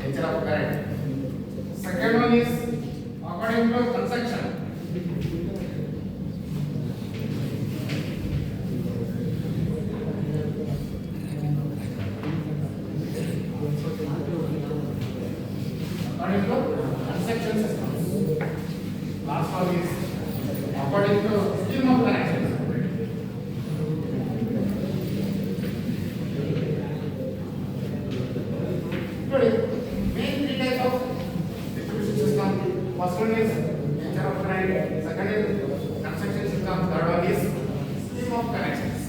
nature of current. Second one is according to consumption. According to consumption systems. Last one is according to scheme of connections. Main three types of distribution system. First one is nature of current. Second is consumption system. Third one is scheme of connections.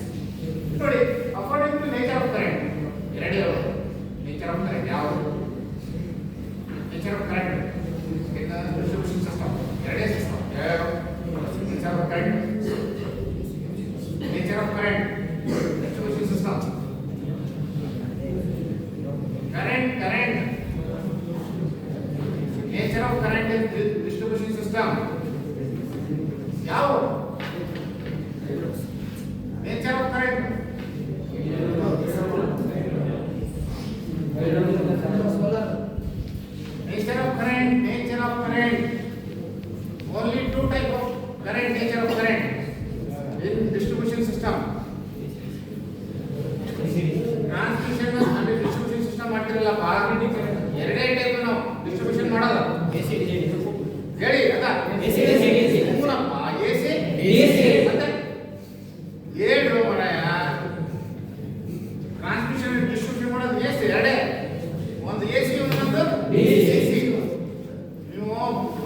Today, according to nature of current, nature of current. Nature of current in the distribution system. System. Nature of current. Nature of current distribution system. Current. Nature of current in distribution system. Nature of current. Nature of current. Only two type of current. Nature of current in distribution system. Transmission and distribution system ಮಾಡಿರಲ್ಲ ಬಾರ್ಬಿಡಿ ಎರಡೇ type ನಾವು distribution ಮಾಡೋದು ಹೇಳಿ ಅದ AC ಮೂಲಪ್ಪ AC ಮತ್ತೆ ಏಳು ಮರಯ transmission distribution ಮಾಡೋದು AC ಎರಡೇ ಒಂದು ಎಸಿ ಇನ್ನೊಂದು ಡಿಸಿ ನೀವು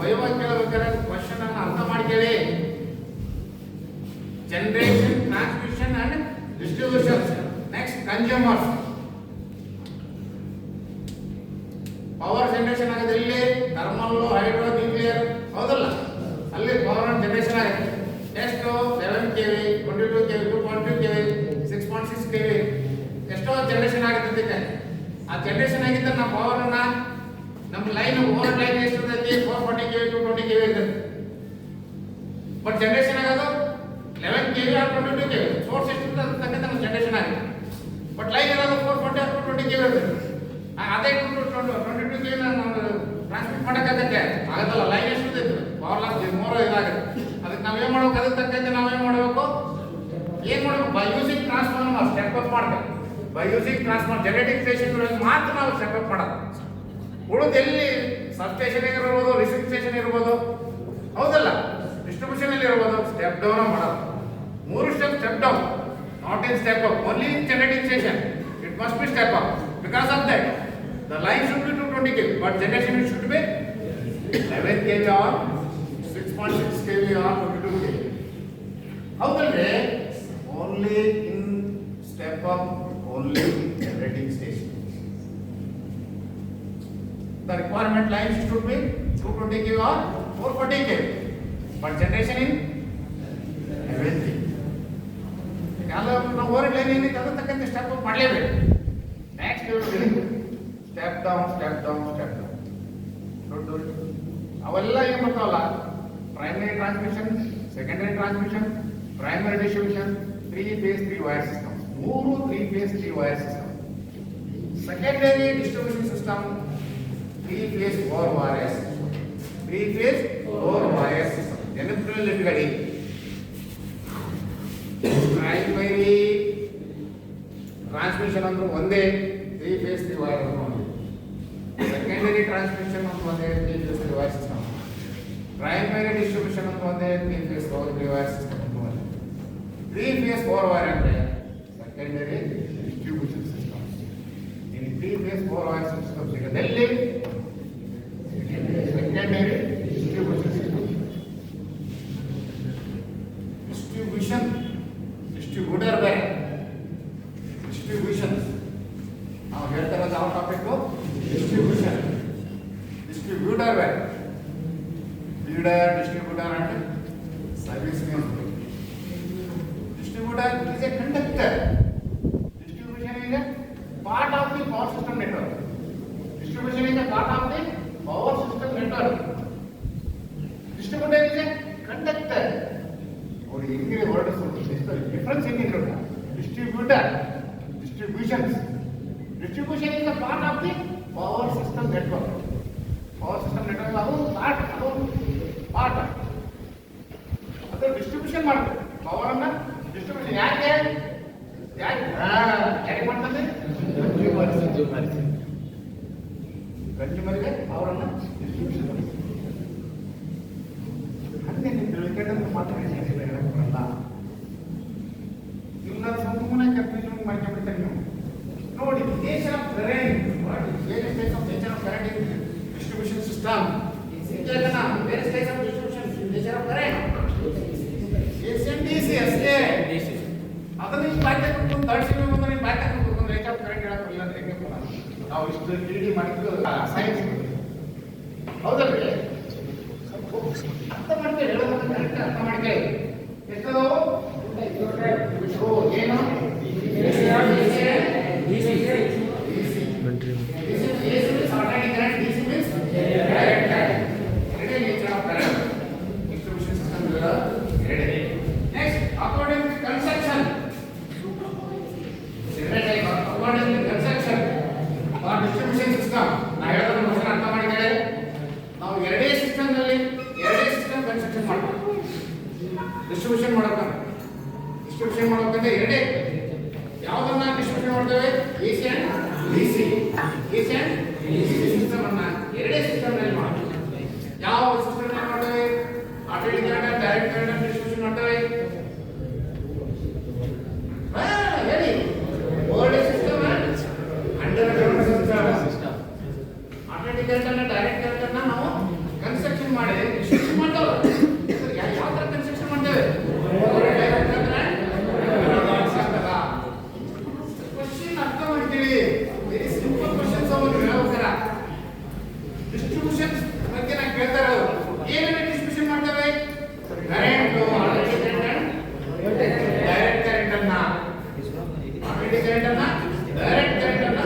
ವೈವಾಗಿ ಕೇಳಬೇಕಾದ್ರೆ ಕ್ವಶನ್ ಅನ್ನು ಅರ್ಥ ಮಾಡ್ಕೊಳ್ಳಿ generation transmission and distribution next consumers power generation ಆಗಿದೆ ಇಲ್ಲಿ ಥರ್ಮಲ್ ಹೈಡ್ರೋ ನ್ಯೂಕ್ಲಿಯರ್ ಹೌದಲ್ಲ ಅಲ್ಲಿ ಪವರ್ ಜನರೇಷನ್ ಆಗುತ್ತೆ ಎಷ್ಟು 11 ಕೆವಿ 22 ಕೆವಿ 2.2 ಕೆವಿ 6.6 ಕೆವಿ ಎಷ್ಟೋ ಜನರೇಷನ್ ಆಗುತ್ತೆ ಆ ಜನರೇಷನ್ ಆಗಿದ್ದ ನಮ್ಮ ಪವರ್ ಅನ್ನ ನಮ್ಮ ಲೈನ್ ಓವರ್ ಲೈನ್ ಎಷ್ಟು ಇರ್ತೈತಿ 440 ಕೆವಿ 220 ಕೆವಿ ಇರ್ತೈತಿ ಬಟ್ ಜನರೇಷನ್ ಆಗೋದು 11 ಕೆವಿ ಆರ್ 22 ಕೆವಿ ಸೋರ್ಸ್ ಎಷ್ಟು ಇರ್ತದೆ ನಮ್ಮ ಜನರೇಷನ್ ಆಗುತ್ತೆ ಬಟ್ ಲೈನ್ ಇರೋದು 440 ಆರ್ 220 ಕೆವಿ ಇರ್ತದೆ ಅದೇ 22 ಕೆವಿ ನಾವು ಟ್ರಾನ್ಸ್ಮಿಟ್ ಮಾಡೋಕ್ಕಾಗತ್ತೆ ಆಗೋದಲ್ಲ ಲೈನ್ ಎಷ್ಟು ಇರ್ತೈತಿ ಪವರ್ ಲಾಸ್ ಮೋರ್ ಇದಾಗುತ್ತೆ ಅದಕ್ಕೆ ನಾವೇನು ಮಾಡ್ಬೇಕು ಅದಕ್ಕೆ ತಕ್ಕಂತೆ ನಾವೇನು ಮಾಡಬೇಕು by using transformer step up ಮಾಡ್ಬೇಕು by using transformer generating station ಮಾತ್ರ ನಾವು ಸ್ಟೆಪ್ ಅಪ್ ಮಾಡೋದು ಉಳಿದು ಎಲ್ಲಿ ಸಬ್ ಸ್ಟೇಷನ್ ಇರ್ಬೋದು ರಿಸೀವಿಂಗ್ ಸ್ಟೇಷನ್ ಇರ್ಬೋದು ಹೌದಲ್ಲ ಡಿಸ್ಟ್ರಿಬ್ಯೂಷನ್ ಅಲ್ಲಿ ಇರ್ಬೋದು ಸ್ಟೆಪ್ ಡೌನ್ ಮಾಡೋದು 3 step down not in step up only in generating station it must be step up because of that the line should be 220 kV but generation it should be 11 kV or 6.6 kV R 22 kV ಹೌದಲ್ರಿ only in step up only in generating station the requirement line should be 220 kV or 440 kV but generation in everything ನಾವು over line ಏನಿದೆ ಅದಕ್ಕೆ ತಕ್ಕಂತೆ step up ಮಾಡಲೇಬೇಕು next step down ಅವೆಲ್ಲ ಏನು ಬರ್ತಾವಲ್ಲ primary transmission secondary transmission primary distribution 3 phase 3 wire system 3 phase 3 wire system secondary distribution system 3 phase 4 wire system 3 phase 4 wire system ನೆನಪಿನಲ್ಲಿ primary transmission ಅಂದ್ರೆ ಒಂದೇ 3 phase 3 wire ಅಂದ್ರೆ ಸೆಕೆಂಡರಿ ಟ್ರಾನ್ಸ್ಮಿಷನ್ ಅಂದ್ರೆ ಒಂದೇ 3 phase 3 wire system primary distribution ಅಂದ್ರೆ ಒಂದೇ 3 phase 4 wire system ಅಂದ್ರೆ ಒಂದೇ 3 phase 4 wire ಅಂದ್ರೆ secondary distribution system in 3 phase 4 wire system ಸಿಗದಲ್ಲಿ secondary distribution system distributor ಬೇರೆ distribution ನಾವು ಹೇಳ್ತಾ ಇರೋದು ಯಾವ ಟಾಪಿಕ್ distributor ಬೇರೆ leader distributor and service man distributor is a conductor distribution is a part of the power system network distribution is a part of the power system network distributor is a conductor or English word is difference in it distributor distribution is a part of the power system system network. Power system network ಅದು part ಅದು distribution ಮಾಡ್ತದೆ. ಪವರನ್ನು distribution ಯಾಕೆ ಮಾಡ್ತದೆ? ಕನ್ಸ್ಯೂಮರ್ಗೆ ಪವರನ್ನು distribution ಮಾಡಿ. ಹಂಗೆ ನೀವು ತಿಳ್ಕೊಂಡ್ರೆ ಮಾತ್ರ ಹೇಳಕ್ ಬರಲ್ಲ. ಇಲ್ಲ ಸುಮ್ಮನೆ ಕನ್ಫ್ಯೂಷನ್ ಮಾಡ್ಕೊಂಡ್ಬಿಡ್ತಾರೆ ನೀವು. ನೋಡಿ, nature of current, various types of nature of current in distribution system. Various types of distribution nature of current. AC and DC ಅಷ್ಟೇ. ಅದನ್ನ ನೀವು ಬಾಕಿ ಹಾಕೊಂಡು ತರ್ಸಿವಿ ಬಂದ್ರೆ ನೀವು ಬಾಕಿ ಹಾಕೊಂಡು ರೇಟ್ ಆಫ್ ಕರೆಂಟ್ ಹೇಳಕ್ ಇಲ್ಲ ಅಂದ್ರೆ ಹೆಂಗೆ ಬರಲ್ಲ? ನಾವು ಇಷ್ಟು ಡಿ ಮಾಡಿದ್ದು ಸೈನ್ಸ್ ಹೌದಲ್ರಿ? ಅರ್ಥ ಮಾಡ್ಕೊಳ್ಳಿ, ಹೇಳೋದನ್ನ ಕರೆಕ್ಟ್ ಅರ್ಥ ಮಾಡ್ಕೊಳ್ಳಿ. ಎಷ್ಟದು ಏನು ಡಿಸ್ಟ್ರಿಬ್ಯೂಷನ್ ಮಾಡ್ಬೇಕಂದ್ರೆ ಎರಡೇ. ಯಾವುದನ್ನ ಡಿಸ್ಟ್ರಿಬ್ಯೂಷನ್ ಮಾಡ್ತೇವೆ? AC and DC. AC and DC system ಅನ್ನ ಎರಡೇ ಸಿಸ್ಟಮ್ ನಲ್ಲಿ ಮಾಡ್ತೇವೆ. ಯಾವ ಸಿಸ್ಟಮ್ ನಲ್ಲಿ ಮಾಡ್ತೇವೆ? Alternative current, direct current distribution ಮಾಡ್ತೇವೆ. ಹೇಳಿ, old system under ground system. Alternative current ಅನ್ನ ಡೈರೆಕ್ಟ್ ಕರೆಂಟ್ ಅನ್ನ ನಾವು ಕನ್ಸ್ಟ್ರಕ್ಷನ್ ಮಾಡಿ ಡಿಸ್ಟ್ರಿಬ್ಯೂಷನ್ ಮಾಡ್ತೇವೆ. ಯಾವ ತರ ಕನ್ಸ್ಟ್ರಕ್ಷನ್ ಮಾಡ್ತೇವೆ? ಡಿಸ್ಟ್ರಿಬ್ಯೂಷನ್ ಬಗ್ಗೆ ನಾನು ಕೇಳ್ತಾ ಇರೋದು ಏನೇನು ಡಿಸ್ಟ್ರಿಬ್ಯೂಷನ್ ಮಾಡ್ತೇವೆ? ಕರೆಂಟ್, ಡೈರೆಕ್ಟ್ ಕರೆಂಟ್ ಅನ್ನ, ಆಲ್ಟರ್ನೇಟಿವ್ ಕರೆಂಟ್ ಅನ್ನ, ಡೈರೆಕ್ಟ್ ಕರೆಂಟ್ ಅನ್ನ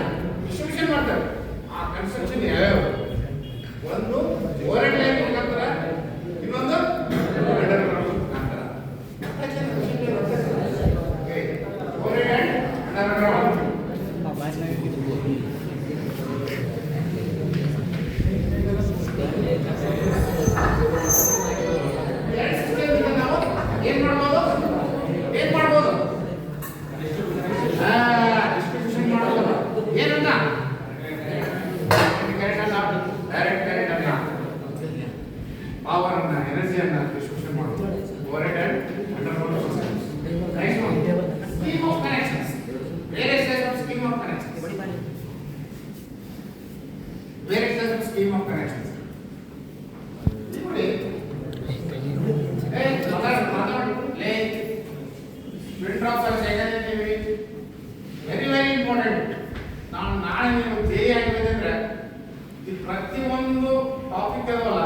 ಡಿಸ್ಟ್ರಿಬ್ಯೂಷನ್ ಮಾಡ್ತೇವೆ. ಆ ಕನ್ಸ್ಟ್ರಕ್ಷನ್ ಯಾವ್ಯಾವ? ಒಂದು ಓವರ್ಹೆಡ್ ಲೈನ್ ಮುಖಾಂತರ, ಇನ್ನೊಂದು ಅಂಡರ್ಗ್ರೌಂಡ್ ಮುಖಾಂತರ. Overhead and underground. ಏನ್ ಮಾಡ್ಬೋದು? ಡಿಸ್ಟ್ರಿಬ್ಯೂಷನ್ ಮಾಡ್ಬೋದು. ಏನಂತ? ಕರೆಂಟ್ ಅನ್ನ, ಡೈರೆಕ್ಟ್ ಕರೆಂಟ್ ಅನ್ನ, ಪವರ್ ಅನ್ನ, ಎನರ್ಜಿಯನ್ನ ಡಿಸ್ಟ್ರಿಬ್ಯೂಷನ್ ಮಾಡ್ಬೋದು. Overhead and underground systems. Next one, scheme of connections. Various types of scheme of connections. Various types of scheme of connections. ನೋಡಿ, ವೆರಿ ವೆರಿ ಇಂಪಾರ್ಟೆಂಟ್. ನಾವು ನಾಳೆ ನೀವು ಜೈ ಆಗಿದ್ರೆ ಈ ಪ್ರತಿಯೊಂದು ಟಾಪಿಕ್ ಅದಲ್ಲ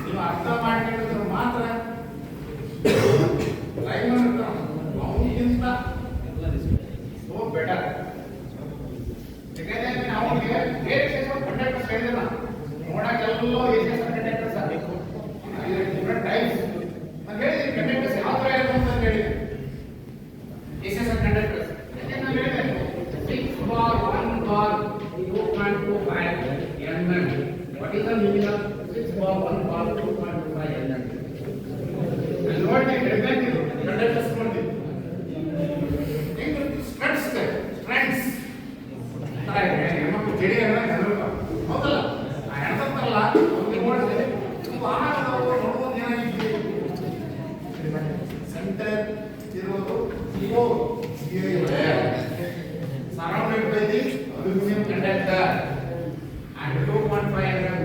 ನೀವು ಅರ್ಥ ಮಾಡ್ಕೊಂಡಿದ್ರೆ ಮಾತ್ರ ಅವನಿಗಿಂತ ಸೋ ಬೆಟರ್. ಯಾಕಂದ್ರೆ ನಾವು ಕಂಡಕ್ಟರ್ಸ್ ಹೇಳಿದ್ರೆ ನೋಡಕ್ಕೆಲ್ಲೋ ಕಂಡಕ್ಟರ್ಸ್ ಆಗಬೇಕು. ಡಿಫ್ರೆಂಟ್ ಟೈಪ್ಸ್ ನಾನು ಹೇಳಿದ್ದೀನಿ. ಕಂಡಕ್ಟರ್ಸ್ ಯಾವ ಥರ ಇರಬೇಕು ಅಂತ ಹೇಳಿದ್ದೀನಿ. ACS conductors. Again, I read that 6 bar, 1 bar, 2.25 mm. What is the meaning of 6 bar, 1 bar, 2.25 mm? And what the exactly conductors for the strands. ನಮ್ಮದು ಜಡಿ ಅಲ್ಲ ಹೌದಲ್ಲ? ಆ ಹೇಳ್ತಾರಲ್ಲ ಅವ್ರಿಗೆ ನೋಡಿದ್ರೆ ನೋಡ್ಬೋದು ಏನಾಗಿದೆ ಸೆಂಟರ್ ಇರೋದು surrounded by the aluminum conductor and 2.5 mm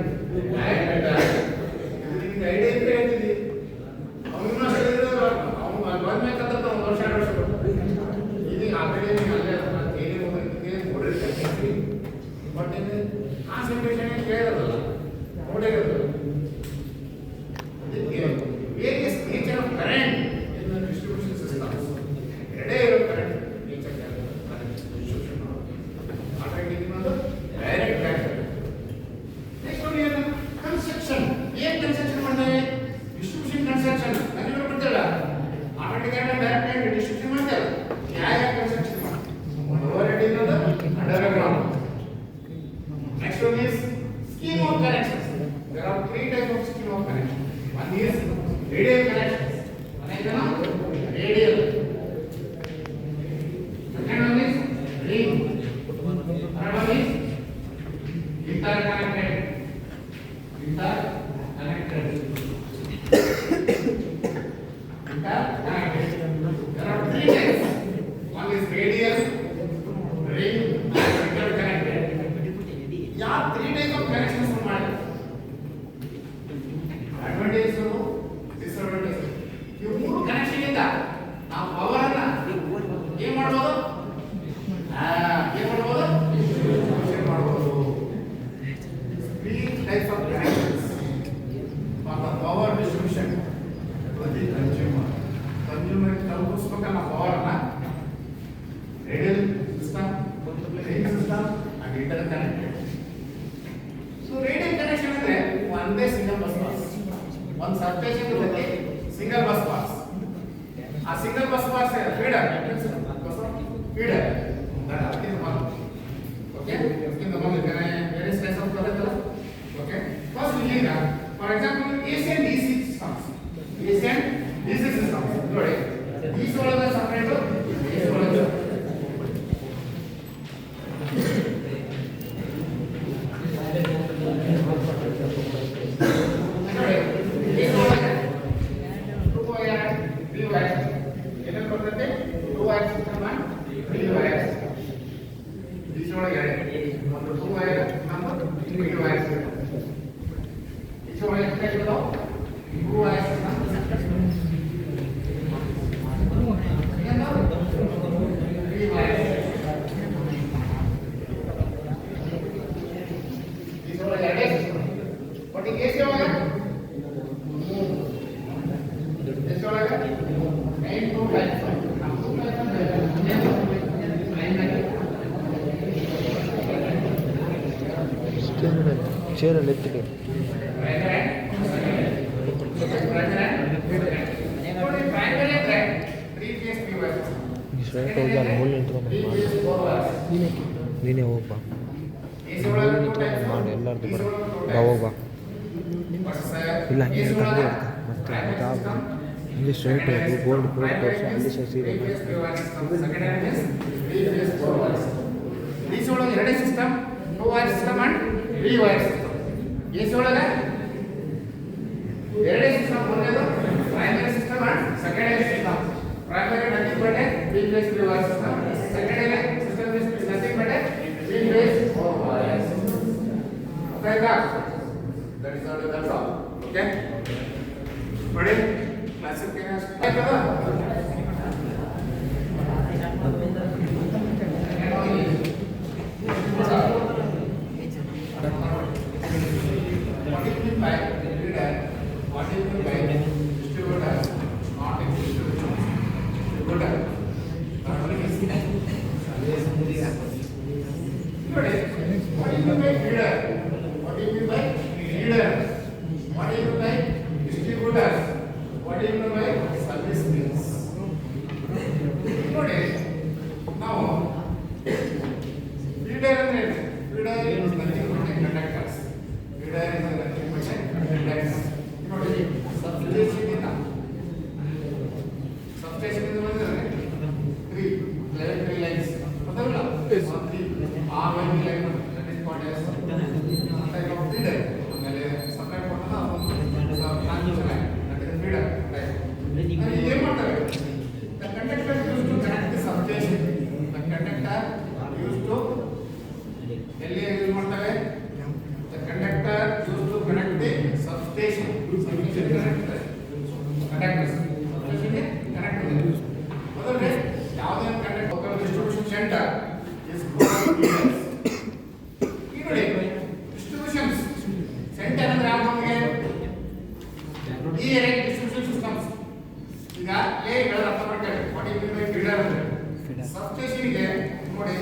diameter. ಇದರಿಂದ ಐಡಿಯಾ ಅಂತ ಹೇಳ್ತಿದ್ವಿ. ಅವನು ಹೇಳಿದ್ರು ಅವನು ಬಂದ್ಬೇಕಂತ ಒಂದು ವರ್ಷ ಇದೀಗ ಆ ಕಡೆ ಅಲ್ಲೇ ನೋಡಿರ್ತೀವಿ. ಬಟ್ ಕಾನ್ಸಂಟ್ರೇಷನ್ ಕೇಳಿರೋದಲ್ಲ ನೋಡಿರೋದು. Various nature of current in distribution systems. ಎರಡೇ ಇರೋ current nature distribution direct current. Next ನೋಡಿ ಏನು ಕನ್ಸ್ಟ್ರಕ್ಷನ್. ಏನ್ ಕನ್ಸ್ಟ್ರಕ್ಷನ್ ಮಾಡ್ತೇವೆ? Distribution construction. ನನಗೆ ಗೊತ್ತಿಲ್ಲ automatic current direct current distribution ಮಾಡ್ತೇವೆ. ಯಾವ ಕನ್ಸ್ಟ್ರಕ್ಷನ್ ಮಾಡ್ತೇವೆ? ಓವರ್ಹೆಡ್ ಇನ್ನೊಂದು underground. Next one is scheme of connections. There are three types of scheme of connections. One is radial connections. One is radial. Second one is ring. Third one is interconnected. Interconnected. There are three types. One is radial, ring, and interconnected. Yeah, three types of connections are made. Advantage, disadvantage. You move connection in that. Now power na. ಏನು ಮಾಡಬಹುದು? ಏನು ಮಾಡಬಹುದು? ಏನು ಮಾಡಬಹುದು? Three types of connections. For the power distribution. Consumer ತಲುಪಿಸಬೇಕಲ್ಲ power ನ radial system ring system and interconnected. So radial connection ಅಂದ್ರೆ ಒಂದೇ ಸಿಂಗಲ್ ಬಸ್ ಪಾಸ್, ಒಂದು ಸಬ್ಸ್ಟೇಷನ್ ಇರುತ್ತೆ ಸಿಂಗಲ್ ಬಸ್ ಪಾಸ್. ಆ single bus pass feeder feeder okay ಇದಕ್ಕಿಂತ ಮೊದಲು ಬೇರೆ ಸ್ಟೇಸ್ ಆಫ್ ಬರುತ್ತಲ್ಲ. ಓಕೆ ಫಸ್ಟ್ ಈಗ for example AC and DC systems, AC and DC systems ನೋಡಿ, ಡಿಸಿ ಒಳಗೆ ಸಪರೇಟ್, ಎಸಿ ಒಳಗೆ ಚೇರಲ್ಲಿ ಎತ್ತಿದೆ ಸ್ಟ್ರೈಟ್ ಹೋಗಿ ಅಲ್ಲಿ ಮುಳ್ಳು ನಿಂತ್ಕೊಂಡು ನೀನೇ ಹೋಗ್ಬಾ, ಮುಳ್ಳು ನಿಂತ್ಕೊಂಡು ಮಾಡಿ ಎಲ್ಲರದ್ದು ಬರ ಹೋಗ್ಬಾ. ಇಲ್ಲ ಹಂಗೆ ಇರ್ತಾ ಹಂಗೆ ಇರ್ತಾ ಮತ್ತೆ ಹಂಗೆ ಸ್ಟ್ರೈಟ್ ಹೋಗಿ ಗೋಲ್ಡ್ ಗೋಲ್ಡ್ ತೋರಿಸಿ ಅಲ್ಲಿ ಸೀರೆ ಡಿಸಿ ಒಳಗೆ ಎರಡೇ system, two wire system and three wire system. AC ಒಳಗೆ ಎರಡೇ ಸಿಸ್ಟಮ್, ಒಂದೇದು primary system and secondary system. Primary nothing but three phase three wire system, secondary system is nothing but three phase four wire system. ಓಕೆನಾ? That is all, that's all. Okay ನೋಡಿ classification ಆಯ್ತಲ್ಲ. What is the by distributor, not in distribution. Distributor. What is by feeder? What is by feeder? What is by distributor? What is by service means? Now, feeder is nothing but conductors. Feeder is nothing but conductors. Substation is one three lines. मतलब three R1 line that is called as type of feeder. मैंने supply करता था transmission line that is feeder. Right. ये मतलब the conductor used to connect the substation. The conductor used to LA use करता है. The conductor used to connect the substation. Substation connect the conductors. Substation connect the. मतलब ಯಾವುದೇ conductor local distribution center is called feeders. ಈಗ ನೋಡಿ distribution center ಅಂದ್ರೆ ಯಾವ ನಮಗೆ ಈ ಎರಡು distribution systems ಈಗ ಲೇ ಗಳ ಅರ್ಥ ಮಾಡ್ಕೊಳ್ಳಿ. What is mean by feeder ಅಂದ್ರೆ substation ಗೆ ನೋಡಿ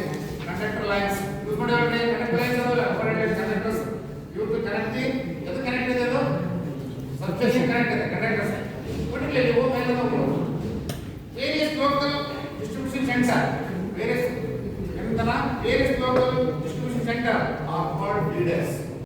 conductor lines ಯೂಸ್ ಮಾಡಿದ್ರೆ conductor lines ಅದಲ್ಲ operated conductors use to connect the ಎದು ಕನೆಕ್ಟ್ ಇದೆ ಅದು substation connect ಇದೆ conductors particularly ನೀವು ಮೇಲೆ ಹೋಗ್ಬೋದು various local distribution center various local distribution center are called feeders.